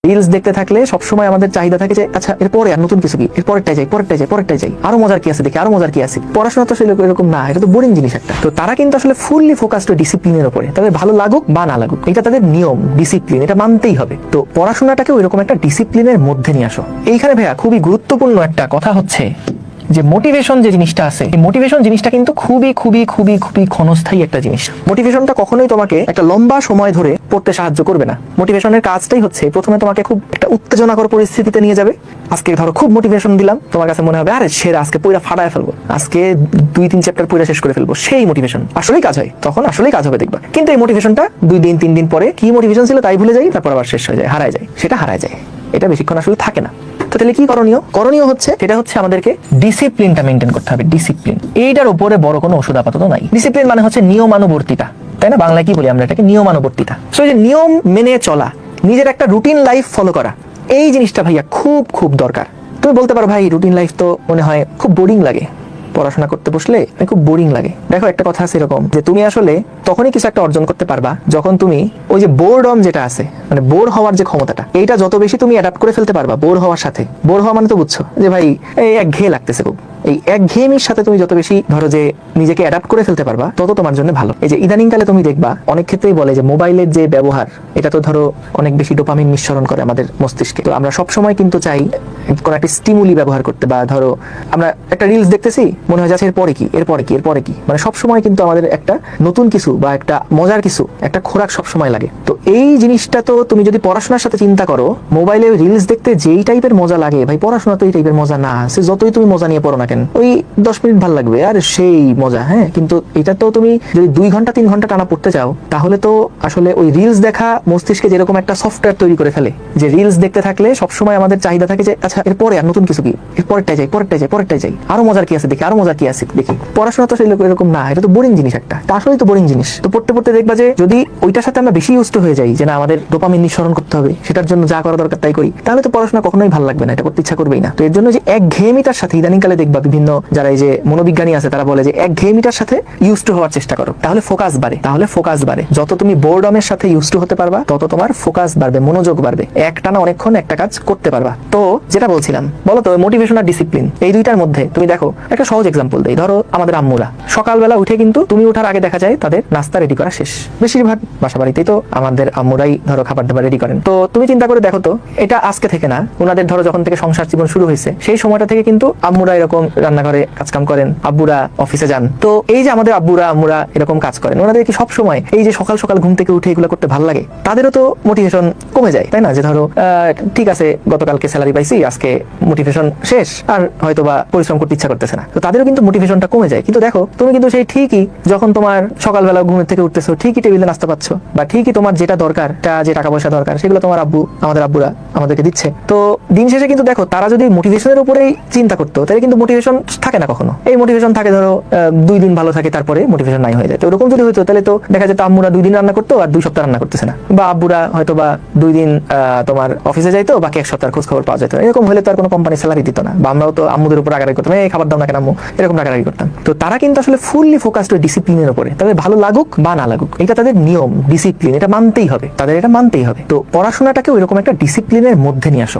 Reels দেখতে থাকলে সবসময় আমাদের চাহিদা থাকে যে আচ্ছা এরপরে আর নতুন কিছু কি, এরপরেরটাই যাই, পরেরটাই যাই, আরো মজার কি আছে দেখি, আরো মজার কি আছে। পড়াশোনা তো আসলে এরকম না, এটা তো বোরিং জিনিস একটা। তো তারা কিন্তু আসলে ফুললি ফোকাসড ডিসিপ্লিনের উপরে, তাদের ভালো লাগুক বা না লাগুক, এটা তাদের নিয়ম, ডিসিপ্লিন, এটা মানতেই হবে। তো পড়াশোনাটাকেও এরকম একটা ডিসিপ্লিনের মধ্যে নিয়ে আসো। এইখানে ভাইয়া খুবই গুরুত্বপূর্ণ একটা কথা হচ্ছে যে মোটিভেশন যে জিনিসটা আছে, এই মোটিভেশন জিনিসটা কিন্তু খুবই খুবই খুবই খুবই ক্ষণস্থায়ী একটা জিনিস। মোটিভেশনটা কখনোই তোমাকে একটা লম্বা সময় ধরে পড়তে সাহায্য করবে না। মোটিভেশনের কাজটাই হচ্ছে প্রথমে তোমাকে খুব একটা উত্তেজনাকর পরিস্থিতিতে নিয়ে যাবে। আজকে ধরো খুব মোটিভেশন দিলাম, তোমার কাছে মনে হবে আরে সেরা, আজকে পুরো ফাটায় ফেলবো, আজকে 2-3 চ্যাপ্টার পুরো শেষ করে ফেলবো। সেই মোটিভেশন আসলেই কাজ হয়, তখন আসলেই কাজ হবে দেখবা। কিন্তু এই মোটিভেশনটা 2 দিন 3 দিন পরে কি মোটিভেশন ছিল তাই ভুলে যাই, তারপর আবার শেষ হয়ে যায়, হারায় যায়, সেটা হারায় যায়। এটা বেশিক্ষণ আসলে থাকে না। তো তাহলে কি করণীয় হচ্ছে, সেটা হচ্ছে আমাদেরকে ডিসিপ্লিনটা মেনটেন করতে হবে। ডিসিপ্লিন, এইটার উপরে বড় কোনো ওষুধ আপাতত নাই। ডিসিপ্লিন মানে হচ্ছে নিয়মানুবর্তিতা, তাই না? বাংলায় কি বলি আমরা এটাকে? নিয়মানুবর্তিতা। সো এই যে নিয়ম মেনে চলা, নিজের একটা রুটিন লাইফ ফলো করা, এই জিনিসটা ভাইয়া খুব খুব দরকার। তুমি বলতে পারো ভাই রুটিন লাইফ তো মনে হয় খুব বোরিং লাগে, পড়াশোনা করতে বসলে খুব বোরিং লাগে। দেখো একটা কথা আছে এরকম যে তুমি আসলে তখনই কিছু একটা অর্জন করতে পারবা যখন তুমি ওই যে বোরডম যেটা আছে, মানে বোর হওয়ার যে ক্ষমতাটা, এইটা যত বেশি তুমি অ্যাডাপ্ট করে ফেলতে পারবা বোর হওয়ার সাথে। বোর হওয়া মানে তো বুঝছো যে ভাই এই একঘেয়ে লাগতেছে খুব, এই একঘেয়েমির সাথে তুমি যত বেশি ধরো যে নিজেকে অ্যাডাপ্ট করে ফেলতে পারবা তত তোমার জন্য ভালো। এই যে ইদানিং কালে তুমি দেখবা অনেক ক্ষেত্রেই বলে যে মোবাইলের যে ব্যবহার, এটা তো ধরো অনেক বেশি ডোপামিন নিঃসরণ করে আমাদের মস্তিষ্কে। তো আমরা সবসময় কিন্তু চাই কোনো একটা স্টিমুলি ব্যবহার করতে, বা ধরো আমরা একটা রিলস দেখতেছি, মনে হয় যাচ্ছে এরপরে কি, মানে সবসময় কিন্তু আমাদের একটা নতুন কিছু বা একটা মজার কিছু, একটা খোরাক সবসময় লাগে। তো এই জিনিসটা তো তুমি যদি পড়াশোনার সাথে চিন্তা করো, মোবাইলে রিলস দেখতে যেই টাইপের মজা লাগে ভাই, পড়াশোনা তো এই টাইপের মজা না। সে যতই তুমি মজা নিয়ে পড়ো না কেন, ওই 10 মিনিট ভালো লাগবে আর সেই মজা, হ্যাঁ। কিন্তু এটা তো তুমি যদি 2 ঘন্টা 3 ঘন্টা টানা পড়তে চাও, তাহলে তো আসলে ওই রিলস দেখা মস্তিষ্কে যেরকম একটা সফটওয়্যার তৈরি করে ফেলে যে রিলস দেখতে থাকলে সবসময় আমাদের চাহিদা থাকে যে আচ্ছা এরপরে আর নতুন কিছু কি, এরপরেরটাই যাই, আরো মজার কি আছে দেখি, আরো মজার কি আছে দেখি। পড়াশোনা তো এরকম না, এটা তো বোরিং জিনিস একটা। আসলেই তো বোরিং জিনিস। তো পড়তে পড়তে দেখবা যে যদি ওইটার সাথে আমরা বেশি ইউজড হয়ে যাই যে না আমাদের ডোপামিন নিঃসরণ করতে হবে, সেটার জন্য যা করা দরকার তাই করি, তাহলে তো পড়াশোনা কখনোই ভালো লাগবে না, এটা করতে ইচ্ছা করবেই না। তো এর জন্য যে একঘেয়েমিতার সাথে ইদানিংকালে দেখবা বিভিন্ন যারা এই যে মনোবিজ্ঞানী আছে তারা বলে যে একঘেয়েমিতার সাথে ইউজড হওয়ার চেষ্টা করো, তাহলে ফোকাস বাড়ে। যত তুমি বোরডমের সাথে ইউজড হতে পারবা তত তোমার ফোকাস বাড়বে, মনোযোগ বাড়বে, একটানা অনেকক্ষণ একটা কাজ করতে পারবা। তো যেটা বলছিলাম, বলো তো মোটিভেশন আর ডিসিপ্লিন এই দুইটার মধ্যে তুমি দেখো একটা সহজ এক্সাম্পল দেই। ধরো আমাদের আম্মুরা সকালবেলা উঠে কিন্তু তুমি ওঠার আগে দেখা যায় তাদের নাস্তা রেডি করা শেষ। বেশিরভাগ বাসা বাড়িতেই তো আমাদের আম্মুরাই ধরো খাবার দাবার রেডি করেন। তো তুমি চিন্তা করে দেখো তো, এটা আজকে থেকে না, ওনাদের ধরো যখন থেকে সংসার জীবন শুরু হয়েছে সেই সময়টা থেকে কিন্তু আম্মুরা এরকম রান্নাঘরে কাজকাম করেন, আব্বুরা অফিসে যান। তো এই যে আমাদের আম্মুরা এরকম কাজ করেন, ওনাদের কি সব সময় এই যে সকাল সকাল ঘুম থেকে উঠে এগুলো করতে ভালো লাগে? তাদেরও তো মোটিভেশন কমে যায়, তাই না? যে ধরো ঠিক আছে গতকালকে স্যালারি পাইছি, আজকে মোটিভেশন শেষ, আর হয়তো বা পরিশ্রম করতে ইচ্ছা করতেছে না। তো তাদেরও কিন্তু মোটিভেশনটা কমে যায়। কিন্তু দেখো তুমি কিন্তু সেই ঠিকই যখন তোমার সকালবেলা ঘুমের থেকে উঠতেছো, ঠিকই টেবিলে নাস্তা পাচ্ছ, বা ঠিকই তোমার যেটা দরকার, যে টাকা পয়সা দরকার, সেগুলো তোমার আমাদের আব্বুরা আমাদেরকে দিচ্ছে। তো দিন শেষে কিন্তু দেখো তারা যদি মোটিভেশনের উপরেই চিন্তা করতো তাহলে কিন্তু মোটিভেশন থাকে না কখনো। এই মোটিভেশন থাকে ধরো 2 দিন ভালো থাকে, তারপরে মোটিভেশন নাই হয়ে যায়। তো এরকম যদি হইতো তাহলে তো দেখা যেত আম্মুরা 2 দিন রান্না করতো আর 2 সপ্তাহ রান্না করতেছে না, বা আব্বুরা হয়তো বা 2 দিন তোমার অফিসে যাইতো, বাকি 1 সপ্তাহ খোঁজ খবর পাওয়া যেত। এরকম হলে তো আর কোনো কোম্পানি স্যালারি দিত না, বা আমরাও তো আম্মুদের উপর রাগারাগি করতাম, এই খাবার দাও না কেন আম্মু, এরকম রাগারাগি করতাম। তো তারা কিন্তু আসলে ফুললি ফোকাসড ডিসিপ্লিনের উপরে, তাদের ভালো লাগুক বা না লাগুক, এটা তাদের নিয়ম, ডিসিপ্লিন, এটা মানতেই হবে, তাদের এটা মানতেই হবে। তো পড়াশোনাটাকেও এরকম একটা ডিসিপ্লিনের মধ্যে নিয়ে আসো।